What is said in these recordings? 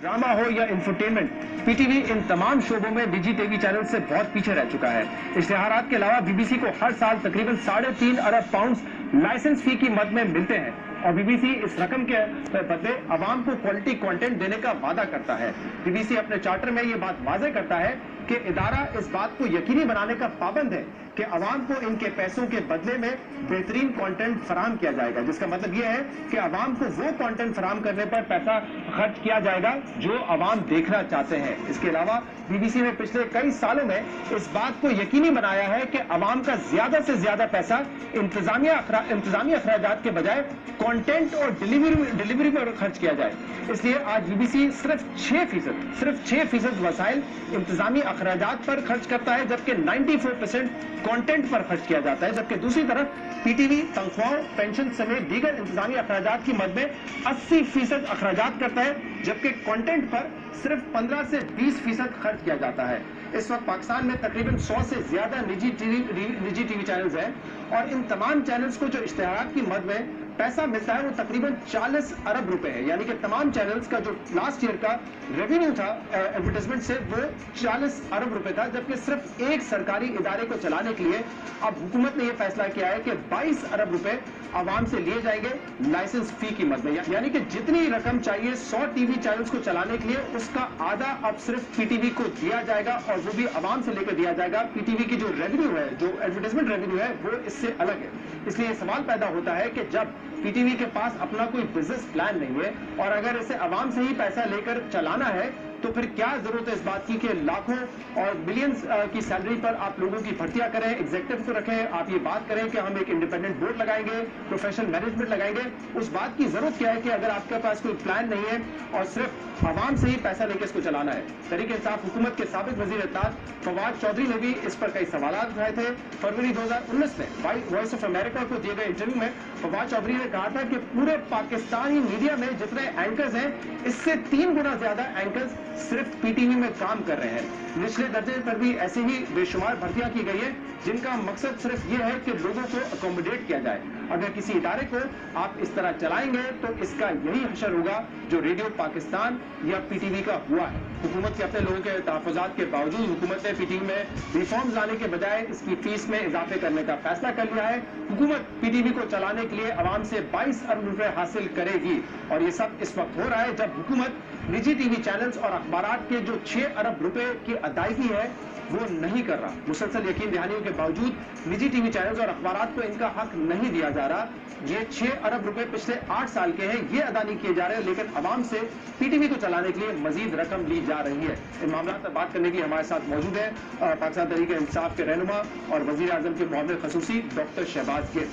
Drama हो या infotainment, PTV इन तमाम शोबों में निजी टीवी चैनल से बहुत पीछे रह चुका है। इश्तिहारात के अलावा बीबीसी को हर साल तकरीबन 3.5 अरब पाउंड लाइसेंस फी की मद में मिलते हैं और बीबीसी इस रकम के बदले अवाम को क्वालिटी कंटेंट देने का वादा करता है। बीबीसी अपने चार्टर में ये बात वाज़ेह करता है कि इदारा इस बात को यकीनी बनाने का पाबंद है कि अवाम को इनके पैसों के बदले में बेहतरीन कंटेंट फराहम किया जाएगा, जिसका मतलब यह है कि अवाम को वो कंटेंट फराहम करने पर पैसा खर्च किया जाएगा जो अवाम देखना चाहते हैं। इसके अलावा बीबीसी ने पिछले कई सालों में इस बात को यकीनी बनाया है कि अवाम का ज्यादा से ज्यादा पैसा इंतजामी अखराजात के बजाय कंटेंट और डिलीवरी पर खर्च किया जाए। इसलिए आज बीबीसी सिर्फ 6% वसाइल इंतजामी अखराजात पर खर्च करता है, जबकि 94% कंटेंट पर खर्च किया जाता है। जबकि दूसरी तरफ पीटीवी तनख्वाहों, पेंशन समेत दीगर इंतजामी अखराजात की मद में 80% अखराजात करता है, जबकि कंटेंट पर सिर्फ 15 से 20% खर्च किया जाता है। इस वक्त पाकिस्तान में तकरीबन 100 से ज्यादा निजी टीवी चैनल्स हैं और इन तमाम चैनल्स को जो इश्तिहारात की मद में पैसा मिलता है वो तकरीबन 40 अरब रुपए है। यानी कि तमाम चैनल्स का जो लास्ट ईयर का रेवेन्यू था एडवर्टाइजमेंट से वो 40 अरब रुपए था, जबकि सिर्फ एक सरकारी इदारे को चलाने के लिए अब हुकूमत ने यह फैसला किया है कि 22 अरब रुपए आवाम से लिए जाएंगे लाइसेंस फी की मद में। यानी कि जितनी रकम चाहिए 100 टीवी चैनल्स को चलाने के लिए उसका आधा अब सिर्फ पीटीवी को दिया जाएगा और वो भी आवाम से लेकर दिया जाएगा। पीटीवी की जो रेवेन्यू है, जो एडवर्टाइजमेंट रेवेन्यू है, वो इससे अलग है। इसलिए सवाल पैदा होता है कि जब पीटीवी के पास अपना कोई बिजनेस प्लान नहीं है और अगर इसे आवाम से ही पैसा लेकर चलाना है तो फिर क्या जरूरत है इस बात की कि लाखों और मिलियंस की सैलरी पर आप लोगों की भर्तियां करें, एग्जीक्यूटिव को रखें, आप ये बात करें कि हम एक इंडिपेंडेंट बोर्ड लगाएंगे, प्रोफेशनल मैनेजमेंट लगाएंगे। उस बात की जरूरत क्या है कि अगर आपके पास कोई प्लान नहीं है और सिर्फ आवाम से ही पैसा लेकर इसको चलाना है। तहरीक इंसाफ हुकूमत के साबिक वजीर इत्तेलात फवाद चौधरी ने भी इस पर कई सवाल उठाए थे। फरवरी 2019 में वॉइस ऑफ अमेरिका को दिए गए इंटरव्यू में फवाद चौधरी ने कहा था कि पूरे पाकिस्तानी मीडिया में जितने एंकर्स हैं इससे 3 गुना ज्यादा एंकर्स सिर्फ पीटीवी में काम कर रहे हैं। निचले दर्जे पर भी ऐसी ही बेशुमार भर्तियां की गई है जिनका मकसद सिर्फ ये है कि लोगों को अकोमोडेट किया जाए। अगर किसी इदारे को आप इस तरह चलाएंगे तो इसका यही हशर होगा जो रेडियो पाकिस्तान या पीटीवी का हुआ है। हुकूमत के अपने लोगों के तहफ़्फ़ुज़ात के बावजूद हुकूमत ने पीटीवी में रिफॉर्म्स लाने के बजाय इसकी फीस में इजाफे करने का फैसला कर लिया है। हुकूमत पीटीवी को चलाने के लिए आवाम से 22 अरब रुपए हासिल करेगी और ये सब इस वक्त हो रहा है जब हुकूमत निजी टीवी चैनल्स और अखबारात के जो 6 अरब रुपए की अदायगी है वो नहीं कर रहा। मुसलसल यकीन दहानियों के बावजूद निजी टीवी चैनल्स और अखबारात को इनका हक नहीं दिया जा रहा। ये 6 अरब रुपए पिछले 8 साल के हैं, ये अदा नहीं किए जा रहे हैं, लेकिन आवाम से पीटीवी को चलाने के लिए मजीद रकम ली जा रही है। इन मामलों पर बात करने के लिए हमारे साथ मौजूद है पाकिस्तान तहरीक इंसाफ के रहनुमा और वजीर आजम के मुआविन खसूसी डॉक्टर शहबाज गिल।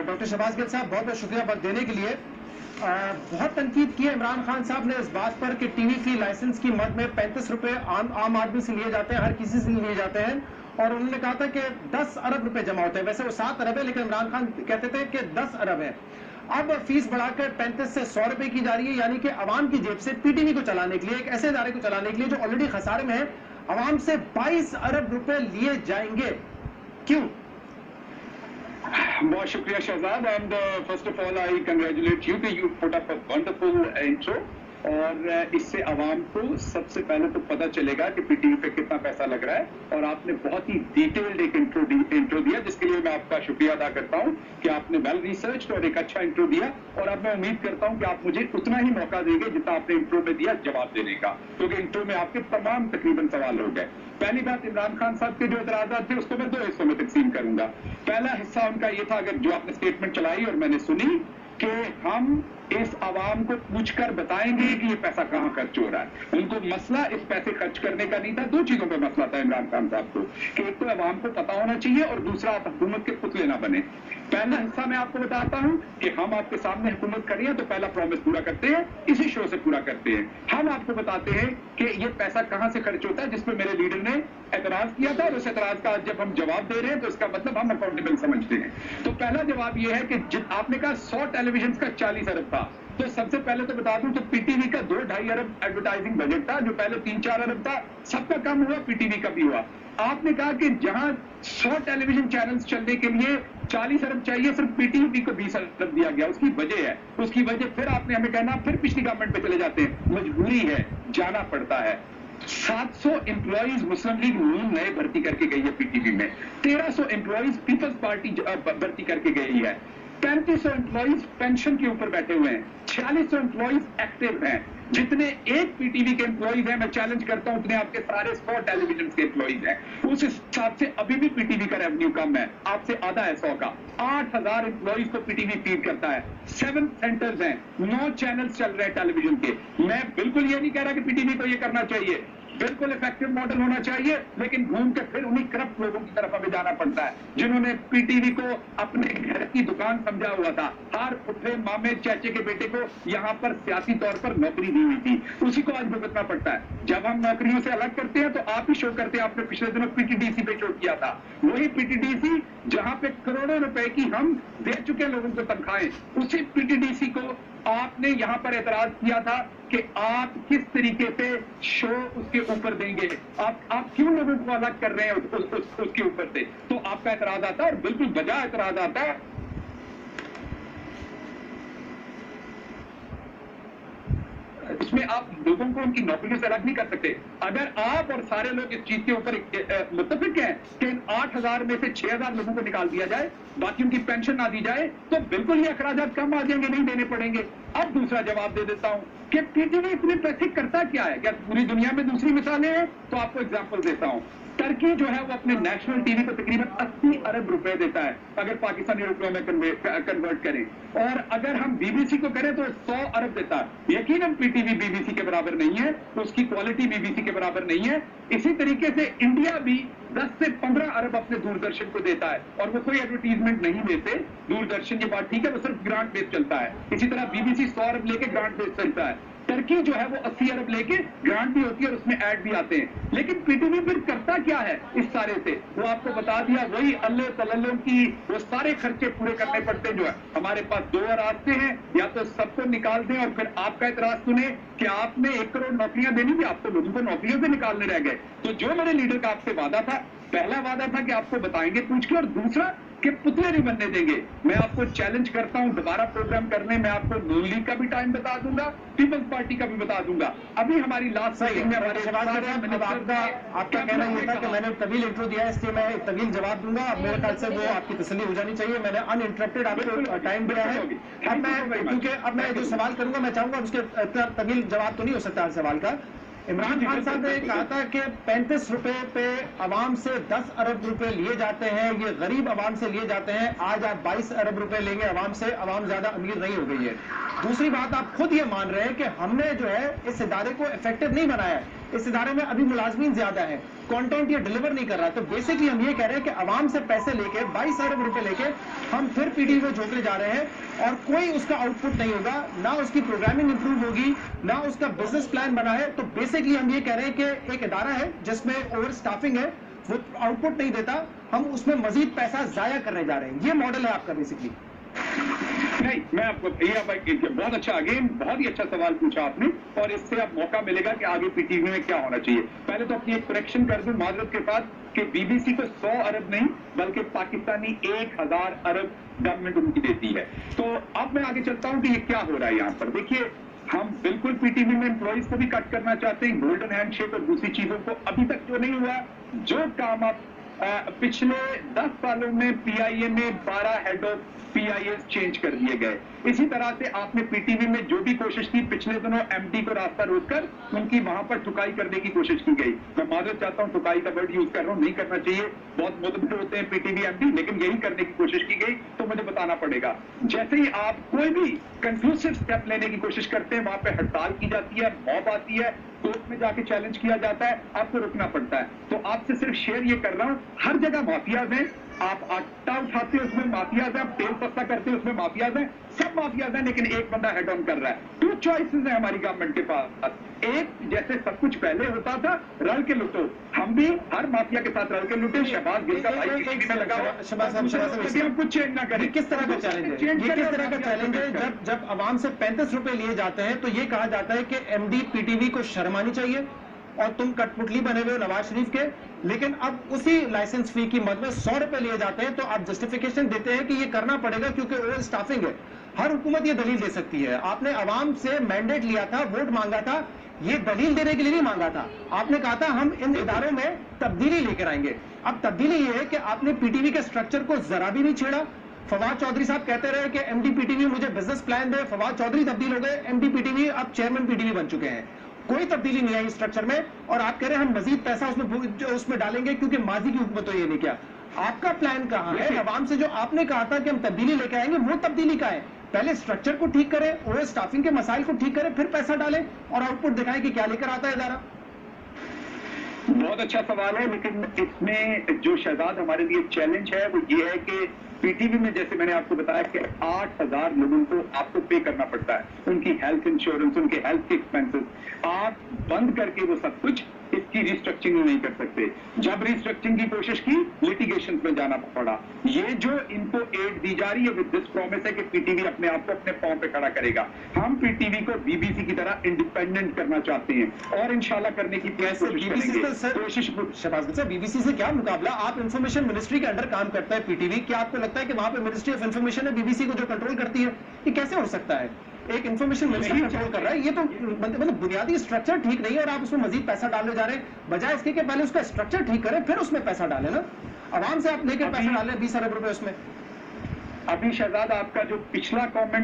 डॉक्टर शहबाज गिल साहब, बहुत बहुत शुक्रिया वक्त देने के लिए। बहुत तनकीद की है इमरान खान साहब ने इस बात पर कि टीवी की लाइसेंस की मद में 35 रुपए आम आदमी से लिए जाते हैं, हर किसी से लिए जाते हैं और उन्होंने कहा था कि 10 अरब रुपए जमा होते हैं। वैसे वो 7 अरब है लेकिन इमरान खान कहते थे कि 10 अरब है। अब फीस बढ़ाकर 35 से 100 रुपए की जा रही है, यानी कि अवाम की जेब से पीटीवी को चलाने के लिए, एक ऐसे इदारे को चलाने के लिए जो ऑलरेडी खसारे में है, अवाम से 22 अरब रुपए लिए जाएंगे। क्यों? बहुत शुक्रिया Shahzad, and first of all I congratulate you कि you put up a wonderful intro और इससे आवाम को सबसे पहले तो पता चलेगा कि पीटीवी पे कितना पैसा लग रहा है और आपने बहुत ही डिटेल्ड एक इंट्रो दिया जिसके लिए मैं आपका शुक्रिया अदा करता हूं कि आपने वेल रिसर्च और एक अच्छा इंट्रो दिया और अब मैं उम्मीद करता हूं कि आप मुझे उतना ही मौका देंगे जितना आपने इंट्रो में दिया जवाब देने का, क्योंकि इंट्रो में आपके तमाम तकरीबन सवाल हो गए। पहली बात, इमरान खान साहब के जो इतराज़ात थे उसको मैं 2 हिस्सों में तकसीम करूंगा। पहला हिस्सा उनका ये था, अगर जो आपने स्टेटमेंट चलाई और मैंने सुनी, कि हम इस आवाम को पूछकर बताएंगे कि ये पैसा कहां खर्च हो रहा है। उनको मसला इस पैसे खर्च करने का नहीं था, 2 चीजों पर मसला था इमरान खान साहब को कि एक तो आवाम को पता होना चाहिए और दूसरा आप हुकूमत के पुतले ना बने। पहला हिस्सा मैं आपको बताता हूं कि हम आपके सामने हुकूमत करें तो पहला प्रॉमिस पूरा करते हैं, इसी शो से पूरा करते हैं। हम आपको बताते हैं कि ये पैसा कहां से खर्च होता है, जिस पर मेरे लीडर ने एतराज किया था और उस एतराज का जब हम जवाब दे रहे हैं तो इसका मतलब हम अकाउंटेबल समझते हैं। तो पहला जवाब ये है कि आपने कहा 100 टेलीविजन का 40 अरब था, तो सबसे पहले तो बता दूं तो पीटीवी का 2-2.5 अरब एडवर्टाइजिंग बजट था, जो पहले 3-4 अरब था, सबका कम हुआ, पीटीवी का भी हुआ। आपने कहा कि जहां 100 टेलीविजन चैनल्स चलने के लिए 40 अरब चाहिए, सिर्फ पीटीवी को 20 अरब दिया गया। उसकी वजह है, उसकी वजह फिर आपने हमें कहना, फिर पिछली गवर्नमेंट पे चले जाते हैं। मजबूरी है, जाना पड़ता है। 700 एम्प्लॉइज मुस्लिम लीग नून नए भर्ती करके गई है पीटीवी में, 1300 एम्प्लॉइज पीपल्स पार्टी भर्ती करके गई है, 3500 एम्प्लॉइज पेंशन के ऊपर बैठे हुए हैं, 4600 एम्प्लॉइज एक्टिव हैं। जितने एक पीटीवी के एम्प्लॉइज हैं, मैं चैलेंज करता हूं उतने आपके सारे 100 टेलीविजन के एम्प्लॉइज हैं। उस हिसाब से अभी भी पीटीवी का रेवेन्यू कम है, आपसे आधा है 100 का। 8000 एम्प्लॉइज को पीटीवी फीड करता है, 7 सेंटर्स हैं, 9 चैनल्स चल रहे हैं टेलीविजन के। मैं बिल्कुल ये नहीं कह रहा कि पीटीवी को ये करना चाहिए, बिल्कुल इफेक्टिव मॉडल होना चाहिए, लेकिन घूम के फिर उन्हीं करप्ट लोगों की तरफ हमें जाना पड़ता है, जिन्होंने पीटीवी को अपने घर की दुकान समझा हुआ था। हर फुफे मामे चाचे के बेटे को यहाँ पर सियासी तौर पर नौकरी दी हुई थी, उसी को आज भुगतना पड़ता है। जब हम नौकरियों से अलग करते हैं तो आप ही शो करते हैं। आपने पिछले दिनों पीटीडीसी पे शो किया था, वही पीटीडीसी जहां पे करोड़ों रुपए की हम दे चुके लोगों को तनख्वाहें, उसी पीटीडीसी को आपने यहां पर एतराज किया था कि आप किस तरीके से शो उसके ऊपर देंगे, आप क्यों लोगों को अलग कर रहे हैं उसके ऊपर से। तो आपका एतराज आता है और बिल्कुल वजह एतराज आता है। इसमें आप लोगों को उनकी नौकरियों से अलग नहीं कर सकते। अगर आप और सारे लोग इस चीज के ऊपर मुत्तफिक हैं कि इन 8000 में से 6000 लोगों को निकाल दिया जाए, बाकी उनकी पेंशन ना दी जाए, तो बिल्कुल ये अखराजात कम आ जाएंगे, नहीं देने पड़ेंगे। अब दूसरा जवाब दे देता हूं कि पीटीवी इतने पैसे करता क्या है, क्या पूरी दुनिया में दूसरी मिसालें हैं? तो आपको एग्जाम्पल देता हूं। टर्की जो है वो अपने नेशनल टीवी को तकरीबन 80 अरब रुपए देता है, अगर पाकिस्तानी रुपयों में कन्वर्ट करें, और अगर हम बीबीसी को करें तो 100 अरब देता है। यकीनन पीटीवी बीबीसी के बराबर नहीं है, उसकी क्वालिटी बीबीसी के बराबर नहीं है। इसी तरीके से इंडिया भी 10 से 15 अरब अपने दूरदर्शन को देता है, और वो कोई एडवर्टीजमेंट नहीं देते। दूरदर्शन की बात ठीक है, वो सिर्फ ग्रांट बेस चलता है। इसी तरह बीबीसी 100 अरब लेके ग्रांट बेस चलता है। टर्की जो है वो 80 अरब लेके ग्रांट भी होती है और उसमें ऐड भी आते हैं। लेकिन पीटीवी फिर करता क्या है इस सारे से? वो आपको बता दिया, वही अल्ले तल्लों की वो सारे खर्चे पूरे करने पड़ते हैं। जो है हमारे पास 2 रास्ते हैं, या तो सबको निकाल दें और फिर आपका एतराज सुने कि आपने 1 करोड़ नौकरियां देनी थी, आप तो लोगों को नौकरियों से निकालने रह गए। तो जो मेरे लीडर का आपसे वादा था, पहला वादा था कि आपको बताएंगे पूछ के, और दूसरा कि पुतले नहीं बनने देंगे। मैं आपको चैलेंज करता हूं दोबारा प्रोग्राम करने में, आपको नून लीग का भी टाइम बता दूंगा, पीपल्स पार्टी का भी बता दूंगा। अभी हमारी लास्ट मीटिंग में हमारे आपका कहना ये था कि मैंने तवील इंट्रो दिया है, इसलिए मैं एक तवील जवाब दूंगा। अब मेरे ख्याल से वो आपकी तसल्ली हो जानी चाहिए। मैंने अनइंटरप्टेड आपको टाइम दिया है। अब मैं क्योंकि अब मैं जो सवाल करूंगा मैं चाहूंगा उसके तवील जवाब तो नहीं हो सकता हर सवाल का। इमरान खान साहब ने कहा था कि 35 रुपए पे अवाम से 10 अरब रुपए लिए जाते हैं, ये गरीब अवाम से लिए जाते हैं। आज आप 22 अरब रुपए लेंगे अवाम से, अवाम ज्यादा अमीर नहीं हो गई है। दूसरी बात, आप खुद ये मान रहे हैं कि हमने जो है इस इदारे को इफेक्टिव नहीं बनाया है, इस इदारे में अभी मुलाजमीन ज्यादा है, कंटेंट ये डिलीवर नहीं कर रहा। तो बेसिकली हम ये कह रहे हैं कि अवाम से पैसे लेके 22 अरब रुपए लेके हम फिर पीटीवी को झोंकने जा रहे हैं, और कोई उसका आउटपुट नहीं होगा, ना उसकी प्रोग्रामिंग इंप्रूव होगी, ना उसका बिजनेस प्लान बना है। तो बेसिकली हम ये कह रहे हैं कि एक इदारा है जिसमें ओवर स्टाफिंग है, वो आउटपुट नहीं देता, हम उसमें मजीद पैसा जाया करने जा रहे हैं। ये मॉडल है आपका बेसिकली। नहीं, मैं आपको बहुत अच्छा, अगेन बहुत ही अच्छा सवाल पूछा आपने, और इससे अब मौका मिलेगा कि आगे पीटीवी में क्या होना चाहिए। पहले तो अपनी एक करेक्शन कर दूं माजरत के साथ कि बीबीसी को 100 अरब नहीं बल्कि पाकिस्तानी 1000 अरब गवर्नमेंट उनकी देती है। तो अब मैं आगे चलता हूं कि ये क्या हो रहा है यहाँ पर। देखिए, हम बिल्कुल पीटीवी में एम्प्लॉइज को भी कट करना चाहते हैं, गोल्डन हैंडशेक और दूसरी चीजों को अभी तक जो नहीं हुआ। जो काम आप पिछले 10 सालों में पीआईए में 12 हेड ऑफ पीआईएस चेंज कर दिए गए। इसी तरह से आपने पीटीवी में जो भी कोशिश की, पिछले दिनों एमडी को रास्ता रोककर उनकी वहां पर ठुकाई करने की कोशिश की गई। मैं माजरत चाहता हूं, ठुकाई का वर्ड यूज कर रहा हूं, नहीं करना चाहिए, बहुत मुतबद होते हैं पीटीवी एमडी, लेकिन यही करने की कोशिश की गई। तो मुझे बताना पड़ेगा, जैसे ही आप कोई भी कंक्लूसिव स्टेप लेने की कोशिश करते हैं, वहां पर हड़ताल की जाती है, मॉब आती है, कोर्ट में जाके चैलेंज किया जाता है, आपको रुकना पड़ता है। तो आपसे सिर्फ शेयर ये कर रहा हूं, हर जगह माफियाज हैं। आप आटा उठाते हैं उसमें माफियाज हैं, आप तेल सस्ता करते हैं उसमें माफियाज हैं, सब माफियाज हैं, लेकिन एक बंदा हेड ऑन कर रहा है। 2 चॉइसेस हैं हमारी गवर्नमेंट के पास। एक, जैसे सब कुछ पहले होता था, रल के लुटो, हम भी हर माफिया के साथ रल के लुटे। शहबाज गिल का भाई किसी में लगा हुआ, हम कुछ चेंज ना करें। किस तरह का चैलेंज है? ये किस तरह का चैलेंज है? जब अवाम से 35 रुपए लिए जाते हैं तो ये कहा जाता है कि एमडी पीटीवी को शर्म आनी चाहिए, और तुम कठपुतली बने हुए हो नवाज शरीफ के, लेकिन अब उसी लाइसेंस फी की मद में 100 रुपए लिए जाते हैं, तो आप जस्टिफिकेशन देते हैं कि ये करना पड़ेगा क्योंकि ओवर स्टाफिंग है। हर हुकूमत ये दलील दे सकती है। आपने अवाम से मैंडेट लिया था, वोट मांगा था, ये दलील देने के लिए नहीं मांगा था। आपने कहा था हम इन इदारों में तब्दीली लेकर आएंगे। अब तब्दीली ये है कि आपने पीटीवी के स्ट्रक्चर को जरा भी नहीं छेड़ा। फवाद चौधरी साहब कहते रहे कि एमडी पीटीवी मुझे बिजनेस प्लान दे, फवाद चौधरी तब्दील हो गए, एमडी पीटीवी अब चेयरमैन पीटीवी बन चुके हैं। कोई तब्दीली नहीं आई स्ट्रक्चर में, और आप कह रहे हैं हम मजीद पैसा उसमें डालेंगे क्योंकि माजी की हुकूमत तो ये नहीं किया। आपका प्लान कहां है? अवाम से जो आपने कहा था कि हम तब्दीली लेकर आएंगे, वो तब्दीली का है। पहले स्ट्रक्चर को ठीक करें, ओवर स्टाफिंग के मसाइल को ठीक करें, फिर पैसा डालें और आउटपुट दिखाएं कि क्या लेकर आता है इदारा। बहुत अच्छा सवाल है, लेकिन इसमें जो शहजाद हमारे लिए चैलेंज है वो ये है कि पीटीवी में जैसे मैंने आपको बताया कि 8,000 लोगों को आपको पे करना पड़ता है, उनकी हेल्थ इंश्योरेंस, उनके हेल्थ के एक्सपेंसेस। आप बंद करके वो सब कुछ इसकी रिस्ट्रक्चरिंग नहीं कर सकते। जब रिस्ट्रक्चरिंग की कोशिश की, लिटिगेशन में जाना पड़ा। ये जो इनको एड दी जा रही है विद दिस प्रॉमिस है कि पीटीवी अपने आप को अपने पांव पे खड़ा करेगा। हम पीटीवी को बीबीसी की तरह इंडिपेंडेंट करना चाहते हैं और इंशाल्लाह करने की कोशिश। शहबाज सर, बीबीसी से क्या मुकाबला? आप इंफॉर्मेशन मिनिस्ट्री के अंडर काम करता है पीटीवी, क्या आपको लगता है कि वहां पे मिनिस्ट्री ऑफ इंफॉर्मेशन है बीबीसी को जो कंट्रोल करती है? ये कैसे हो सकता है? एक इंफॉर्मेशन मिनिस्ट्री कंट्रोल कर रहा है, ये तो मतलब बुनियादी स्ट्रक्चर ठीक नहीं है और आप उसमें मजीद पैसा डालने जा रहे हैं। बजाय इसके कि पहले उसका स्ट्रक्चर ठीक करें फिर उसमें पैसा डालें ना। आवाम से आप लेकर पैसा डालें 20 अरब रुपए उसमें। अभी शहजाद आपका जो पिछला कमेंट